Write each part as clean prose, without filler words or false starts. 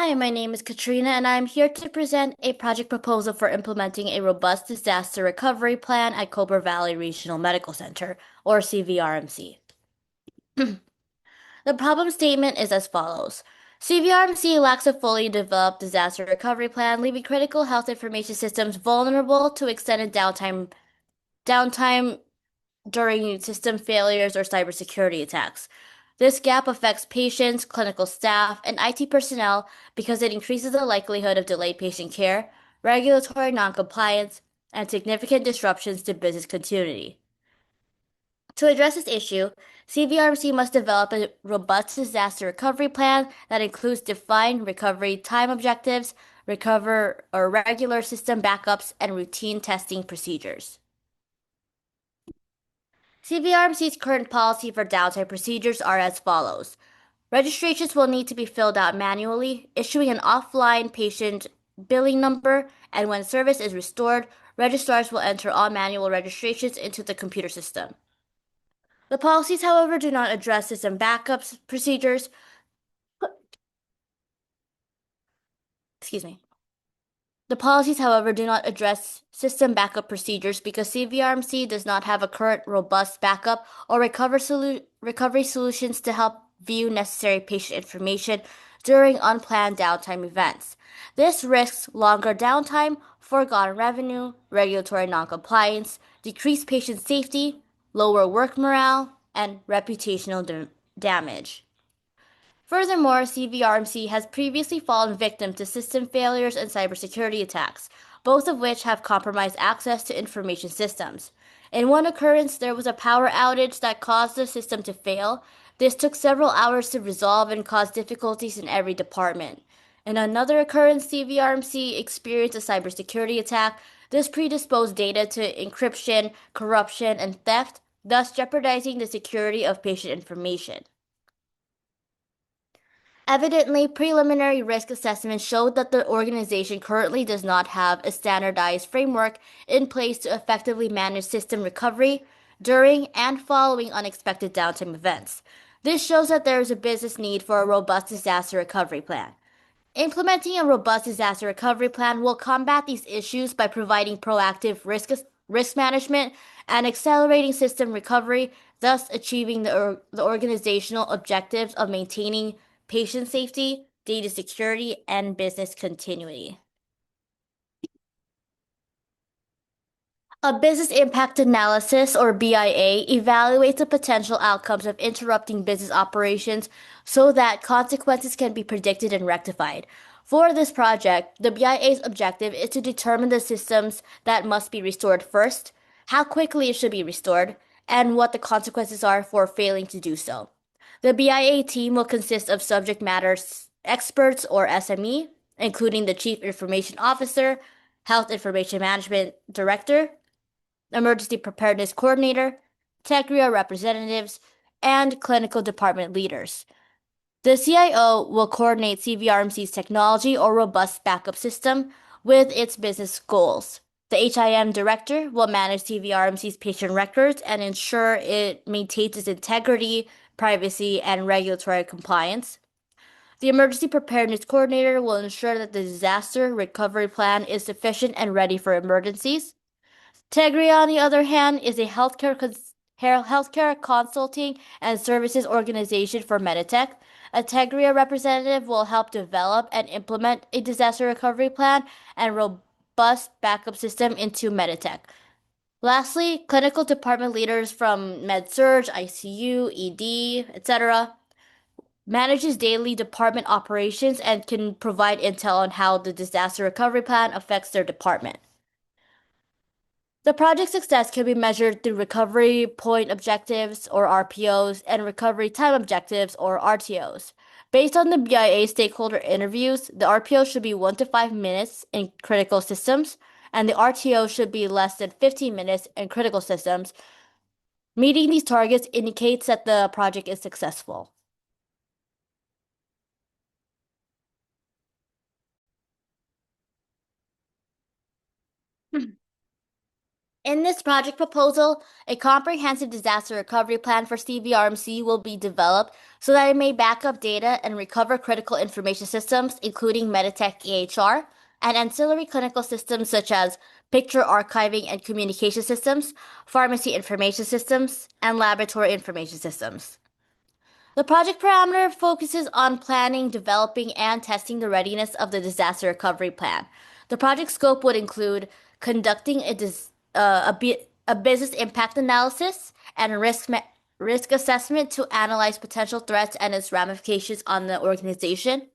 Hi, my name is Katrina, and I'm here to present a project proposal for implementing a robust disaster recovery plan at Cobra Valley Regional Medical Center, or CVRMC. The problem statement is as follows. CVRMC lacks a fully developed disaster recovery plan, leaving critical health information systems vulnerable to extended downtime during system failures or cybersecurity attacks. This gap affects patients, clinical staff, and IT personnel because it increases the likelihood of delayed patient care, regulatory noncompliance, and significant disruptions to business continuity. To address this issue, CVRMC must develop a robust disaster recovery plan that includes defined recovery time objectives, recover or regular system backups, and routine testing procedures. CVRMC's current policy for downtime procedures are as follows. Registrations will need to be filled out manually, issuing an offline patient billing number, and when service is restored, registrars will enter all manual registrations into the computer system. The policies, however, do not address system backups procedures. Excuse me. The policies, however, do not address system backup procedures because CVRMC does not have a current robust backup or recovery solutions to help view necessary patient information during unplanned downtime events. This risks longer downtime, foregone revenue, regulatory noncompliance, decreased patient safety, lower work morale, and reputational damage. Furthermore, CVRMC has previously fallen victim to system failures and cybersecurity attacks, both of which have compromised access to information systems. In one occurrence, there was a power outage that caused the system to fail. This took several hours to resolve and caused difficulties in every department. In another occurrence, CVRMC experienced a cybersecurity attack. This predisposed data to encryption, corruption, and theft, thus jeopardizing the security of patient information. Evidently, preliminary risk assessment showed that the organization currently does not have a standardized framework in place to effectively manage system recovery during and following unexpected downtime events. This shows that there is a business need for a robust disaster recovery plan. Implementing a robust disaster recovery plan will combat these issues by providing proactive risk management and accelerating system recovery, thus achieving the organizational objectives of maintaining patient safety, data security, and business continuity. A business impact analysis, or BIA, evaluates the potential outcomes of interrupting business operations so that consequences can be predicted and rectified. For this project, the BIA's objective is to determine the systems that must be restored first, how quickly it should be restored, and what the consequences are for failing to do so. The BIA team will consist of subject matter experts, or SME, including the Chief Information Officer, Health Information Management Director, Emergency Preparedness Coordinator, Tegria representatives, and clinical department leaders. The CIO will coordinate CVRMC's technology or robust backup system with its business goals. The HIM director will manage CVRMC's patient records and ensure it maintains its integrity, privacy, and regulatory compliance. The emergency preparedness coordinator will ensure that the disaster recovery plan is sufficient and ready for emergencies. Tegria, on the other hand, is a healthcare consulting and services organization for Meditech. A Tegria representative will help develop and implement a disaster recovery plan and robust backup system into Meditech. Lastly, clinical department leaders from MedSurg, ICU, ED, etc. manages daily department operations and can provide intel on how the disaster recovery plan affects their department. The project success can be measured through recovery point objectives, or RPOs, and recovery time objectives, or RTOs. Based on the BIA stakeholder interviews, the RPO should be 1 to 5 minutes in critical systems, and the RTO should be less than 15 minutes in critical systems. Meeting these targets indicates that the project is successful. In this project proposal, a comprehensive disaster recovery plan for CVRMC will be developed so that it may back up data and recover critical information systems, including Meditech EHR, and ancillary clinical systems such as picture archiving and communication systems, pharmacy information systems, and laboratory information systems. The project parameter focuses on planning, developing, and testing the readiness of the disaster recovery plan. The project scope would include conducting a business impact analysis and risk assessment to analyze potential threats and its ramifications on the organization,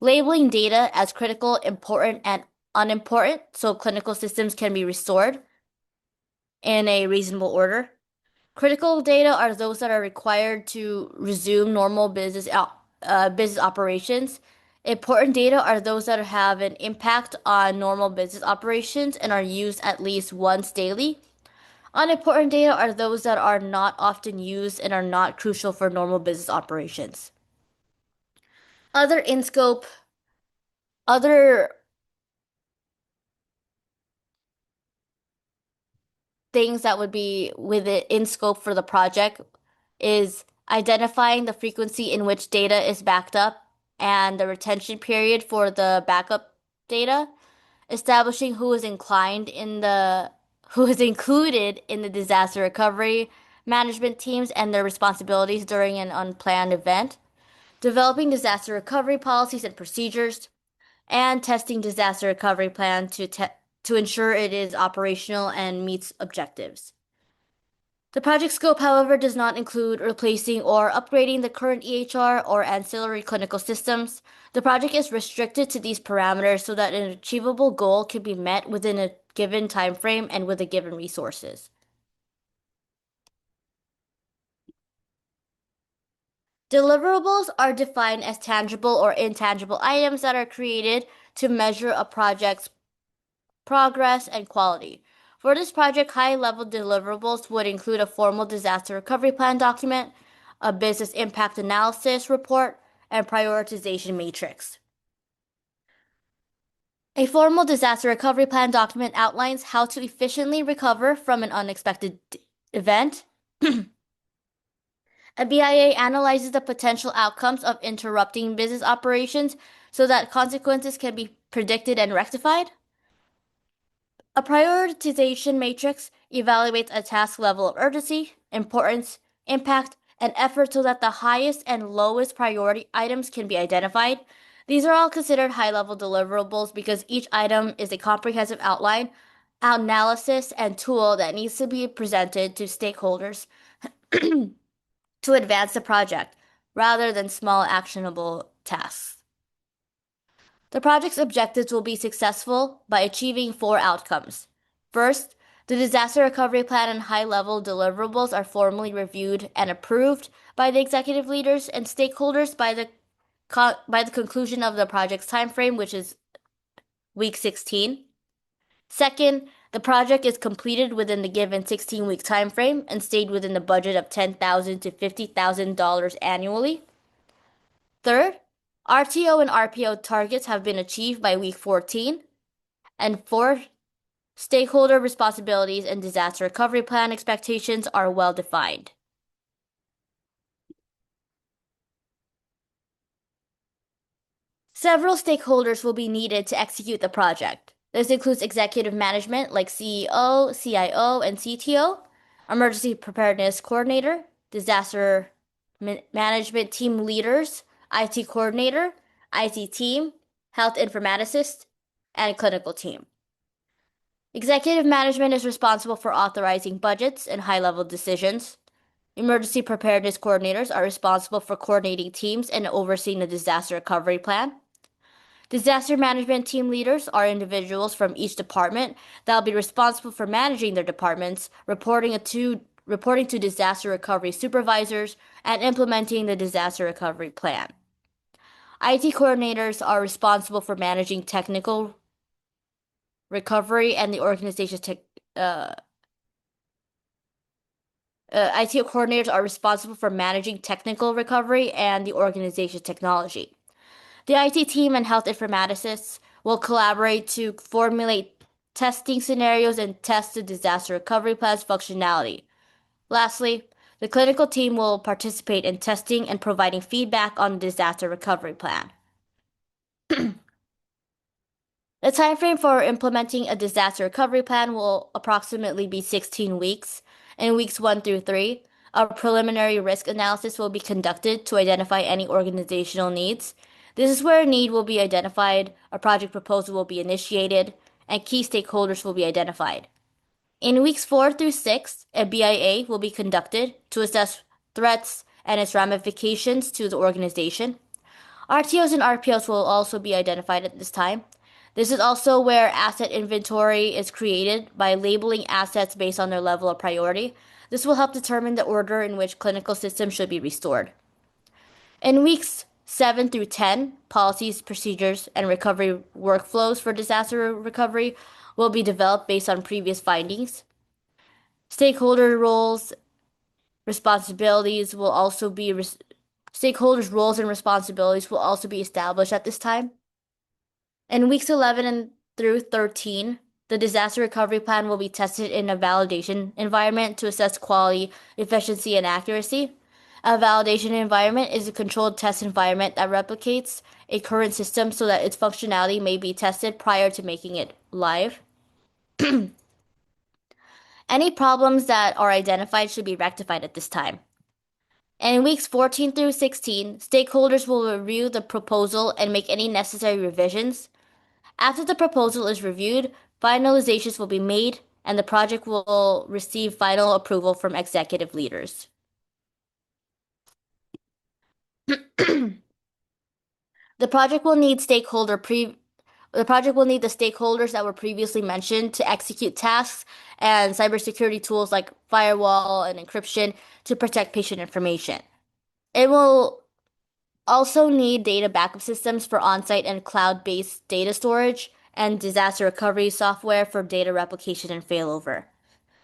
labeling data as critical, important, and unimportant so clinical systems can be restored in a reasonable order. Critical data are those that are required to resume normal business operations. Important data are those that have an impact on normal business operations and are used at least once daily. Unimportant data are those that are not often used and are not crucial for normal business operations. Other in scope, other things that would be in scope for the project is identifying the frequency in which data is backed up and the retention period for the backup data, establishing who is included in the disaster recovery management teams and their responsibilities during an unplanned event, developing disaster recovery policies and procedures, and testing disaster recovery plan to ensure it is operational and meets objectives. The project scope, however, does not include replacing or upgrading the current EHR or ancillary clinical systems. The project is restricted to these parameters so that an achievable goal can be met within a given time frame and with a given resources. Deliverables are defined as tangible or intangible items that are created to measure a project's progress and quality. For this project, high-level deliverables would include a formal disaster recovery plan document, a business impact analysis report, and prioritization matrix. A formal disaster recovery plan document outlines how to efficiently recover from an unexpected event. A BIA analyzes the potential outcomes of interrupting business operations so that consequences can be predicted and rectified. A prioritization matrix evaluates a task level of urgency, importance, impact, and effort so that the highest and lowest priority items can be identified. These are all considered high-level deliverables because each item is a comprehensive outline, analysis, and tool that needs to be presented to stakeholders to advance the project, rather than small actionable tasks. The project's objectives will be successful by achieving 4 outcomes. First, the disaster recovery plan and high-level deliverables are formally reviewed and approved by the executive leaders and stakeholders by the conclusion of the project's timeframe, which is week 16. Second, the project is completed within the given 16-week timeframe and stayed within the budget of $10,000 to $50,000 annually. Third, RTO and RPO targets have been achieved by week 14. And fourth, stakeholder responsibilities and disaster recovery plan expectations are well defined. Several stakeholders will be needed to execute the project. This includes executive management like CEO, CIO, and CTO, emergency preparedness coordinator, disaster management team leaders, IT coordinator, IT team, health informaticist, and clinical team. Executive management is responsible for authorizing budgets and high-level decisions. Emergency preparedness coordinators are responsible for coordinating teams and overseeing the disaster recovery plan. Disaster management team leaders are individuals from each department that will be responsible for managing their departments, reporting to disaster recovery supervisors, and implementing the disaster recovery plan. IT coordinators are responsible for managing technical recovery and the organization's IT coordinators are responsible for managing technical recovery and the organization's technology. The IT team and health informaticists will collaborate to formulate testing scenarios and test the disaster recovery plan's functionality. Lastly, the clinical team will participate in testing and providing feedback on the disaster recovery plan. The timeframe for implementing a disaster recovery plan will approximately be 16 weeks. In weeks 1 through 3, a preliminary risk analysis will be conducted to identify any organizational needs. This is where a need will be identified, a project proposal will be initiated, and key stakeholders will be identified. In weeks 4 through 6, a BIA will be conducted to assess threats and its ramifications to the organization. RTOs and RPOs will also be identified at this time. This is also where asset inventory is created by labeling assets based on their level of priority. This will help determine the order in which clinical systems should be restored. In weeks 7 through 10, policies, procedures, and recovery workflows for disaster recovery will be developed based on previous findings. Stakeholder roles, responsibilities will also be stakeholders' roles and responsibilities will also be established at this time. In weeks 11 and through 13, the disaster recovery plan will be tested in a validation environment to assess quality, efficiency, and accuracy. A validation environment is a controlled test environment that replicates a current system so that its functionality may be tested prior to making it live. Any problems that are identified should be rectified at this time. And in weeks 14 through 16, stakeholders will review the proposal and make any necessary revisions. After the proposal is reviewed, finalizations will be made and the project will receive final approval from executive leaders. The project will need the project will need the stakeholders that were previously mentioned to execute tasks and cybersecurity tools like firewall and encryption to protect patient information. It will also need data backup systems for on-site and cloud-based data storage and disaster recovery software for data replication and failover.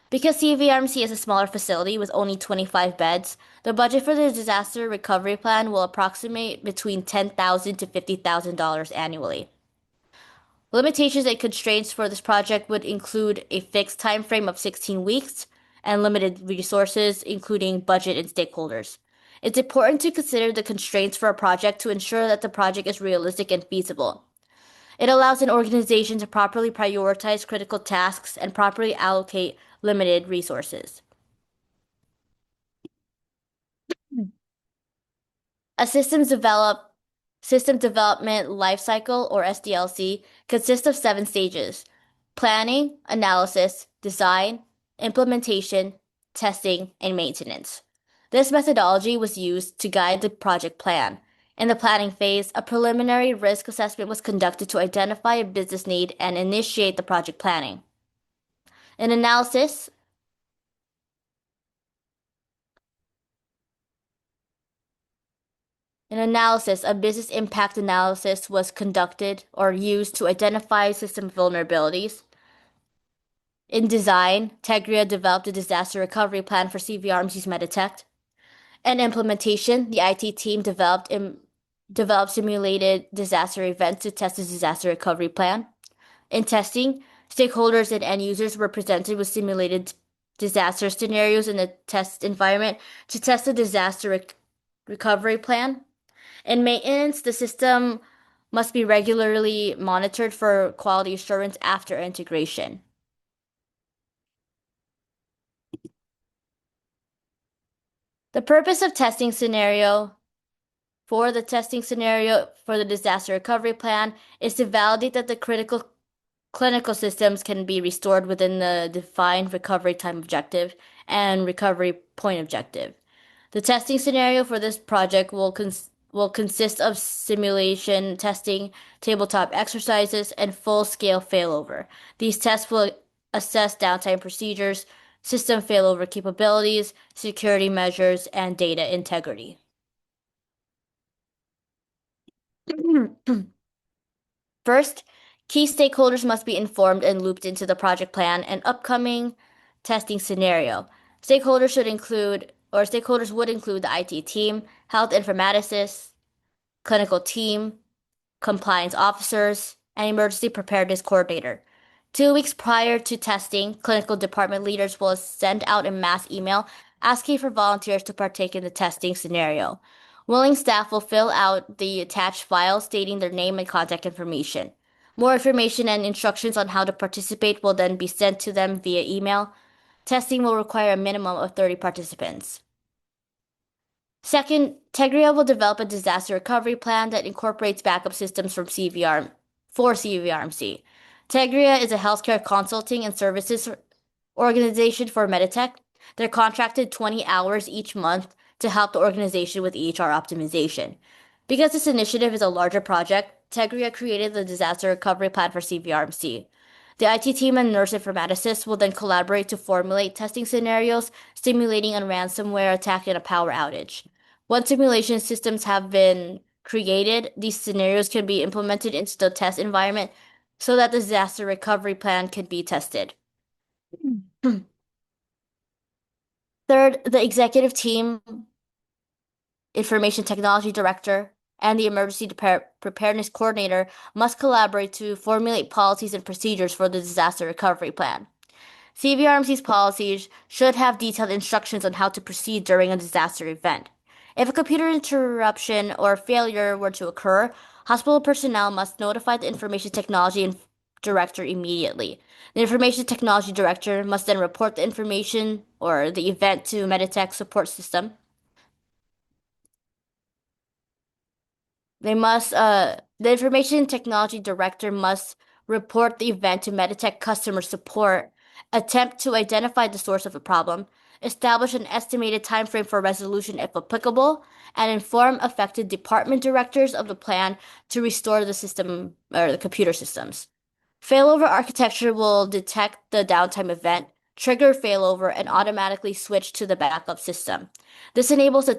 Because CVRMC is a smaller facility with only 25 beds, the budget for the disaster recovery plan will approximate between $10,000 to $50,000 annually. Limitations and constraints for this project would include a fixed time frame of 16 weeks and limited resources, including budget and stakeholders. It's important to consider the constraints for a project to ensure that the project is realistic and feasible. It allows an organization to properly prioritize critical tasks and properly allocate limited resources. A system development lifecycle, or SDLC, consists of 7 stages: planning, analysis, design, implementation, testing, and maintenance. This methodology was used to guide the project plan. In the planning phase, a preliminary risk assessment was conducted to identify a business need and initiate the project planning. In analysis, a business impact analysis was conducted or used to identify system vulnerabilities. In design, Tegria developed a disaster recovery plan for CVRMC's Meditech. In implementation, the IT team developed simulated disaster events to test the disaster recovery plan. In testing, stakeholders and end users were presented with simulated disaster scenarios in the test environment to test the disaster recovery plan. In maintenance, the system must be regularly monitored for quality assurance after integration. The purpose of testing scenario for the disaster recovery plan is to validate that the critical clinical systems can be restored within the defined recovery time objective and recovery point objective. The testing scenario for this project will consist of simulation testing, tabletop exercises, and full-scale failover. These tests will assess downtime procedures, system failover capabilities, security measures, and data integrity. First, key stakeholders must be informed and looped into the project plan and upcoming testing scenario. Stakeholders would include the IT team, health informaticists, clinical team, compliance officers, and emergency preparedness coordinator. 2 weeks prior to testing, clinical department leaders will send out a mass email asking for volunteers to partake in the testing scenario. Willing staff will fill out the attached file stating their name and contact information. More information and instructions on how to participate will then be sent to them via email. Testing will require a minimum of 30 participants. Second, Tegria will develop a disaster recovery plan that incorporates backup systems from CVR for CVRMC. Tegria is a healthcare consulting and services organization for Meditech. They're contracted 20 hours each month to help the organization with EHR optimization. Because this initiative is a larger project, Tegria created the disaster recovery plan for CVRMC. The IT team and nurse informaticists will then collaborate to formulate testing scenarios, simulating a ransomware attack and a power outage. Once simulation systems have been created, these scenarios can be implemented into the test environment so that the disaster recovery plan can be tested. Third, the executive team, information technology director, and the emergency preparedness coordinator must collaborate to formulate policies and procedures for the disaster recovery plan. CVRMC's policies should have detailed instructions on how to proceed during a disaster event. If a computer interruption or failure were to occur, hospital personnel must notify the information technology director immediately. The information technology director must then report the information or the event to Meditech support system. The information technology director must report the event to Meditech customer support, attempt to identify the source of the problem, establish an estimated time frame for resolution if applicable, and inform affected department directors of the plan to restore the system or the computer systems. Failover architecture will detect the downtime event, trigger failover, and automatically switch to the backup system. This enables a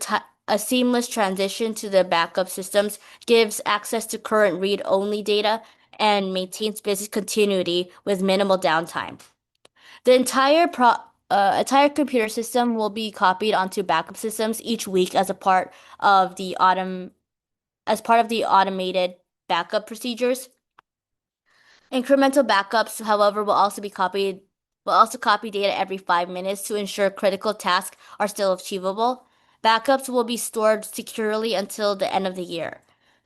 seamless transition to the backup systems, gives access to current read-only data, and maintains business continuity with minimal downtime. The entire computer system will be copied onto backup systems each week as a part of the automated backup procedures. Incremental backups, however, will also copy data every 5 minutes to ensure critical tasks are still achievable. Backups will be stored securely until the end of the year.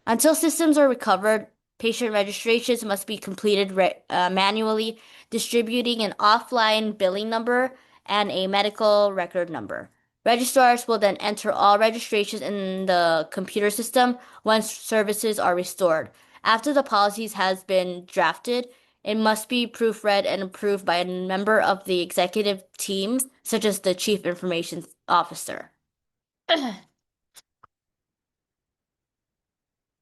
Until systems are recovered, patient registrations must be completed manually, distributing an offline billing number and a medical record number. Registrars will then enter all registrations in the computer system once services are restored. After the policies has been drafted, it must be proofread and approved by a member of the executive team, such as the chief information officer.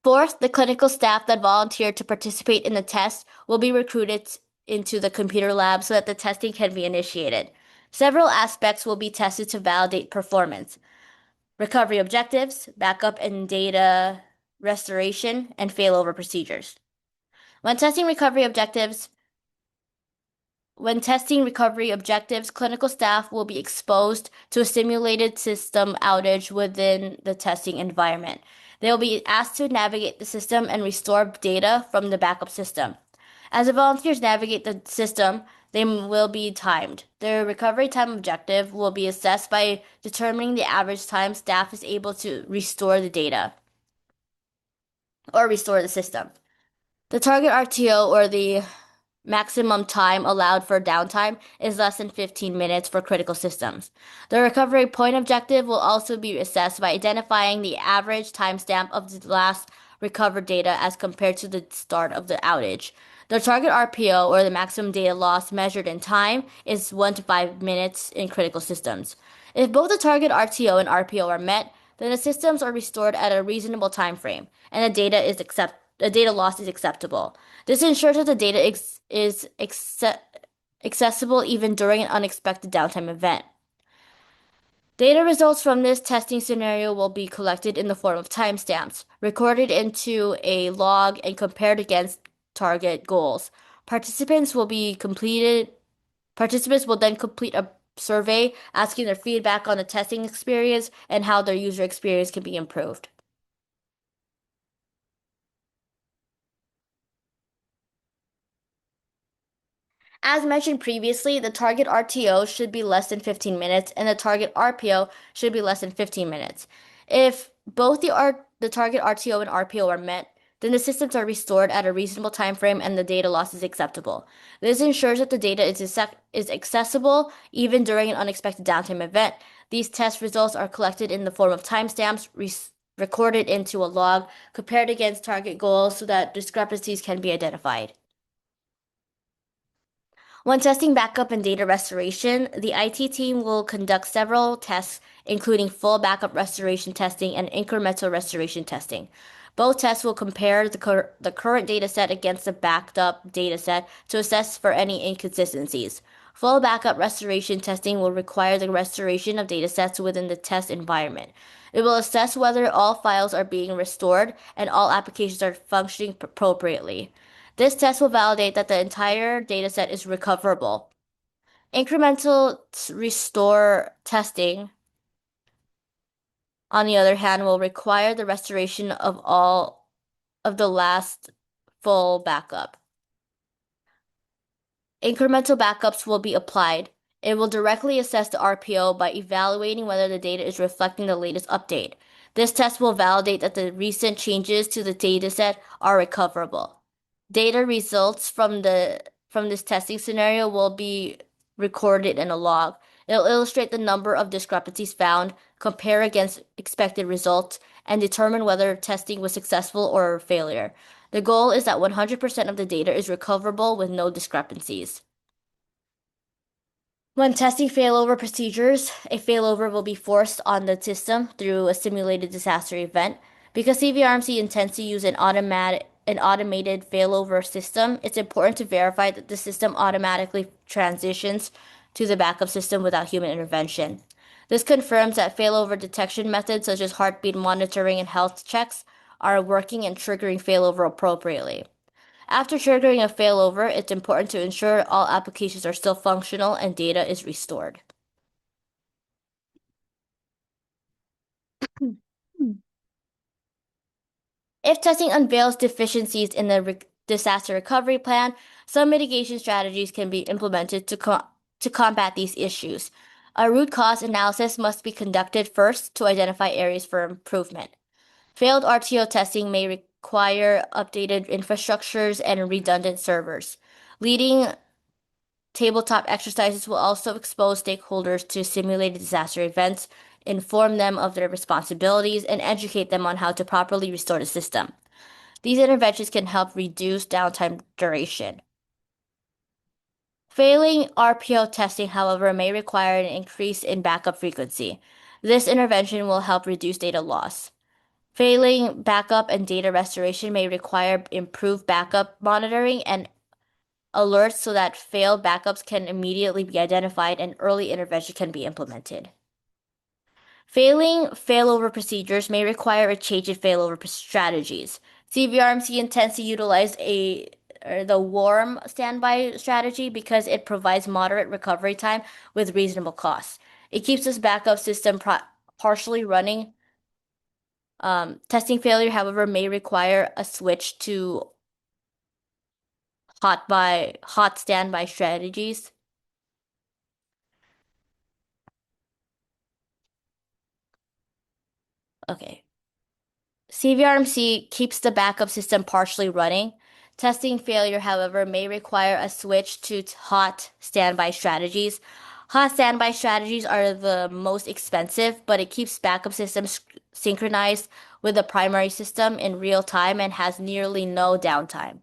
Fourth, the clinical staff that volunteered to participate in the test will be recruited into the computer lab so that the testing can be initiated. Several aspects will be tested to validate performance: recovery objectives, backup and data restoration, and failover procedures. When testing recovery objectives, clinical staff will be exposed to a simulated system outage within the testing environment. They will be asked to navigate the system and restore data from the backup system. As the volunteers navigate the system, they will be timed. Their recovery time objective will be assessed by determining the average time staff is able to restore the data or restore the system. The target RTO, or the maximum time allowed for downtime, is less than 15 minutes for critical systems. The recovery point objective will also be assessed by identifying the average timestamp of the last recovered data as compared to the start of the outage. The target RPO, or the maximum data loss measured in time, is 1 to 5 minutes in critical systems. If both the target RTO and RPO are met, then the systems are restored at a reasonable time frame, and the data loss is acceptable. This ensures that the data is accessible even during an unexpected downtime event. Data results from this testing scenario will be collected in the form of timestamps, recorded into a log, and compared against target goals. Participants will then complete a survey asking their feedback on the testing experience and how their user experience can be improved. As mentioned previously, the target RTO should be less than 15 minutes and the target RPO should be less than 15 minutes. If both the target RTO and RPO are met, then the systems are restored at a reasonable time frame and the data loss is acceptable. This ensures that the data is accessible even during an unexpected downtime event. These test results are collected in the form of timestamps recorded into a log compared against target goals so that discrepancies can be identified. When testing backup and data restoration, the IT team will conduct several tests, including full backup restoration testing and incremental restoration testing. Both tests will compare the current data set against the backed up data set to assess for any inconsistencies. Full backup restoration testing will require the restoration of data sets within the test environment. It will assess whether all files are being restored and all applications are functioning appropriately. This test will validate that the entire dataset is recoverable. Incremental restore testing, on the other hand, will require the restoration of all of the last full backup. Incremental backups will be applied. It will directly assess the RPO by evaluating whether the data is reflecting the latest update. This test will validate that the recent changes to the dataset are recoverable. Data results from this testing scenario will be recorded in a log. It'll illustrate the number of discrepancies found, compare against expected results, and determine whether testing was successful or a failure. The goal is that 100% of the data is recoverable with no discrepancies. When testing failover procedures, a failover will be forced on the system through a simulated disaster event. Because CVRMC intends to use an automated failover system, it's important to verify that the system automatically transitions to the backup system without human intervention. This confirms that failover detection methods such as heartbeat monitoring and health checks are working and triggering failover appropriately. After triggering a failover, it's important to ensure all applications are still functional and data is restored. If testing unveils deficiencies in the disaster recovery plan, some mitigation strategies can be implemented to combat these issues. A root cause analysis must be conducted first to identify areas for improvement. Failed RTO testing may require updated infrastructures and redundant servers. Leading tabletop exercises will also expose stakeholders to simulated disaster events, inform them of their responsibilities, and educate them on how to properly restore the system. These interventions can help reduce downtime duration. Failing RPO testing, however, may require an increase in backup frequency. This intervention will help reduce data loss. Failing backup and data restoration may require improved backup monitoring and alerts so that failed backups can immediately be identified and early intervention can be implemented. Failing failover procedures may require a change in failover strategies. CVRMC intends to utilize the warm standby strategy because it provides moderate recovery time with reasonable costs. It keeps this backup system partially running. Testing failure, however, may require a switch to hot standby strategies. Okay. CVRMC keeps the backup system partially running. Testing failure, however, may require a switch to hot standby strategies. Hot standby strategies are the most expensive, but it keeps backup systems synchronized with the primary system in real time and has nearly no downtime.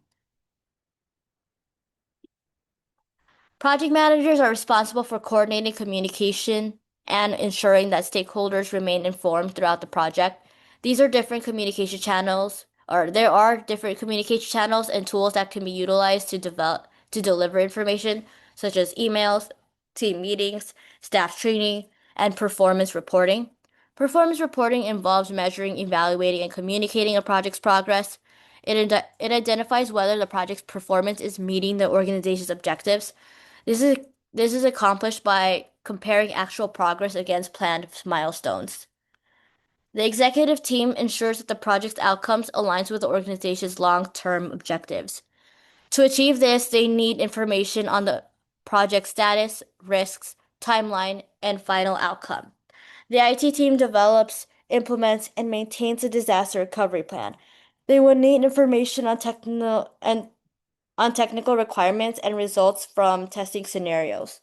Project managers are responsible for coordinating communication and ensuring that stakeholders remain informed throughout the project. These are different communication channels, or there are different communication channels and tools that can be utilized to deliver information, such as emails, team meetings, staff training, and performance reporting. Performance reporting involves measuring, evaluating, and communicating a project's progress. It identifies whether the project's performance is meeting the organization's objectives. This is this is accomplished by comparing actual progress against planned milestones. The executive team ensures that the project's outcomes aligns with the organization's long-term objectives. To achieve this, they need information on the project status, risks, timeline, and final outcome. The IT team develops, implements, and maintains a disaster recovery plan. They would need information on technical requirements and results from testing scenarios.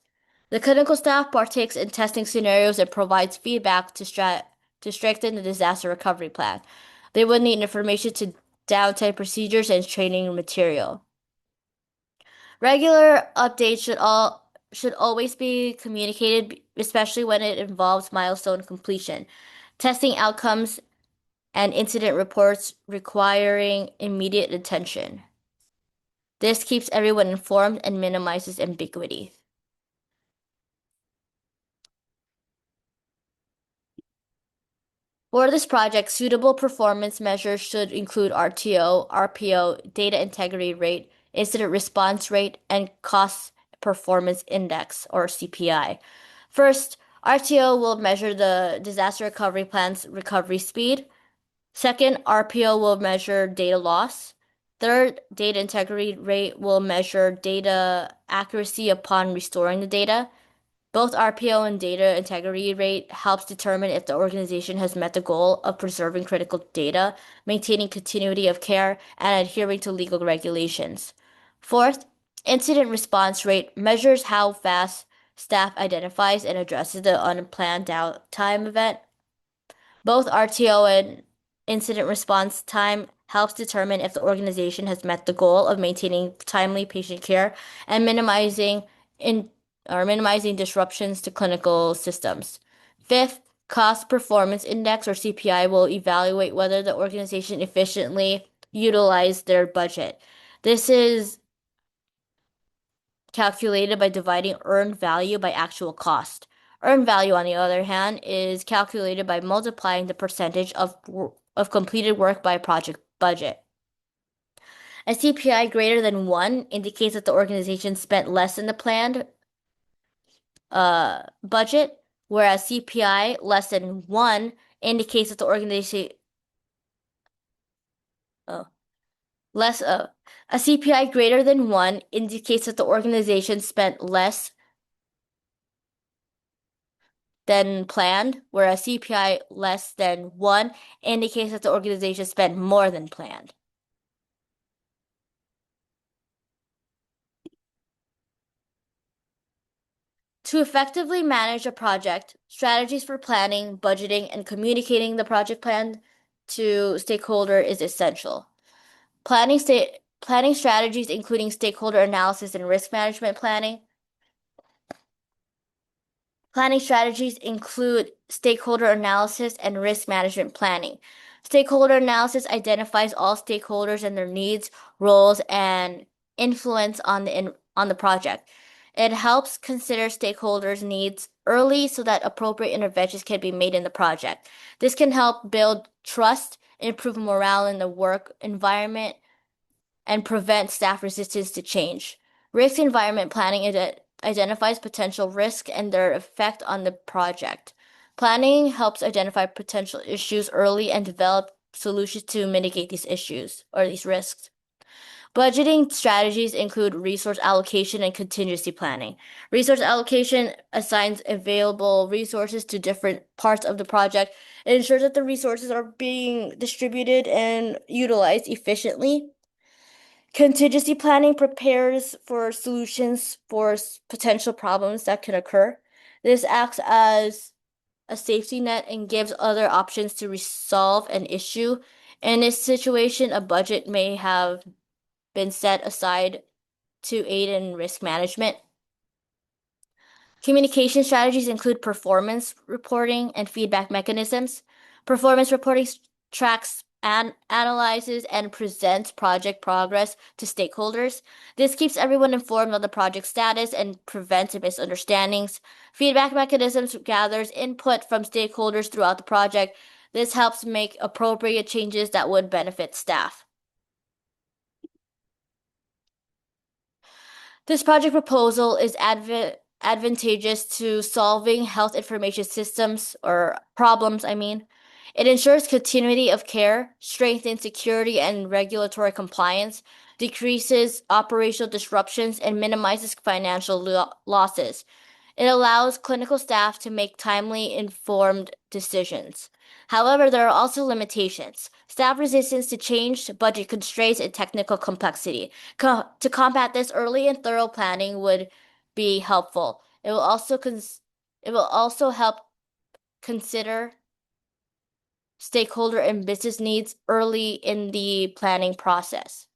The clinical staff partakes in testing scenarios and provides feedback to strengthen the disaster recovery plan. They would need information to downtime procedures and training material. Regular updates should always be communicated, especially when it involves milestone completion. Testing outcomes and incident reports requiring immediate attention. This keeps everyone informed and minimizes ambiguity. For this project, suitable performance measures should include RTO, RPO, data integrity rate, incident response rate, and cost performance index, or CPI. First, RTO will measure the disaster recovery plan's recovery speed. Second, RPO will measure data loss. Third, data integrity rate will measure data accuracy upon restoring the data. Both RPO and data integrity rate helps determine if the organization has met the goal of preserving critical data, maintaining continuity of care, and adhering to legal regulations. Fourth, incident response rate measures how fast staff identifies and addresses the unplanned downtime event. Both RTO and incident response time helps determine if the organization has met the goal of maintaining timely patient care and in minimizing disruptions to clinical systems. Fifth, cost performance index or CPI will evaluate whether the organization efficiently utilized their budget. This is calculated by dividing earned value by actual cost. Earned value, on the other hand, is calculated by multiplying the percentage of completed work by project budget. A CPI greater than 1 indicates that the organization spent less than the planned budget, whereas CPI less than 1 indicates that the organization oh, less a CPI greater than 1 indicates that the organization spent less than planned, whereas CPI less than 1 indicates that the organization spent more than planned. To effectively manage a project, strategies for planning, budgeting, and communicating the project plan to stakeholder is essential. Planning strategies including stakeholder analysis and risk management planning. Planning strategies include stakeholder analysis and risk management planning. Stakeholder analysis identifies all stakeholders and their needs, roles, and influence on the project. It helps consider stakeholders' needs early so that appropriate interventions can be made in the project. This can help build trust, improve morale in the work environment, and prevent staff resistance to change. Risk environment planning identifies potential risks and their effect on the project. Planning helps identify potential issues early and develop solutions to mitigate these issues or these risks. Budgeting strategies include resource allocation and contingency planning. Resource allocation assigns available resources to different parts of the project. It ensures that the resources are being distributed and utilized efficiently. Contingency planning prepares for solutions for potential problems that can occur. This acts as a safety net and gives other options to resolve an issue. In this situation, a budget may have been set aside to aid in risk management. Communication strategies include performance reporting and feedback mechanisms. Performance reporting tracks and analyzes and presents project progress to stakeholders. This keeps everyone informed of the project status and prevents misunderstandings. Feedback mechanisms gathers input from stakeholders throughout the project. This helps make appropriate changes that would benefit staff. This project proposal is advantageous to solving health information systems or problems, I mean. It ensures continuity of care, strengthens security and regulatory compliance, decreases operational disruptions, and minimizes financial losses. It allows clinical staff to make timely, informed decisions. However, there are also limitations. Staff resistance to change, budget constraints, and technical complexity. To combat this, early and thorough planning would be helpful. It will also help consider stakeholder and business needs early in the planning process.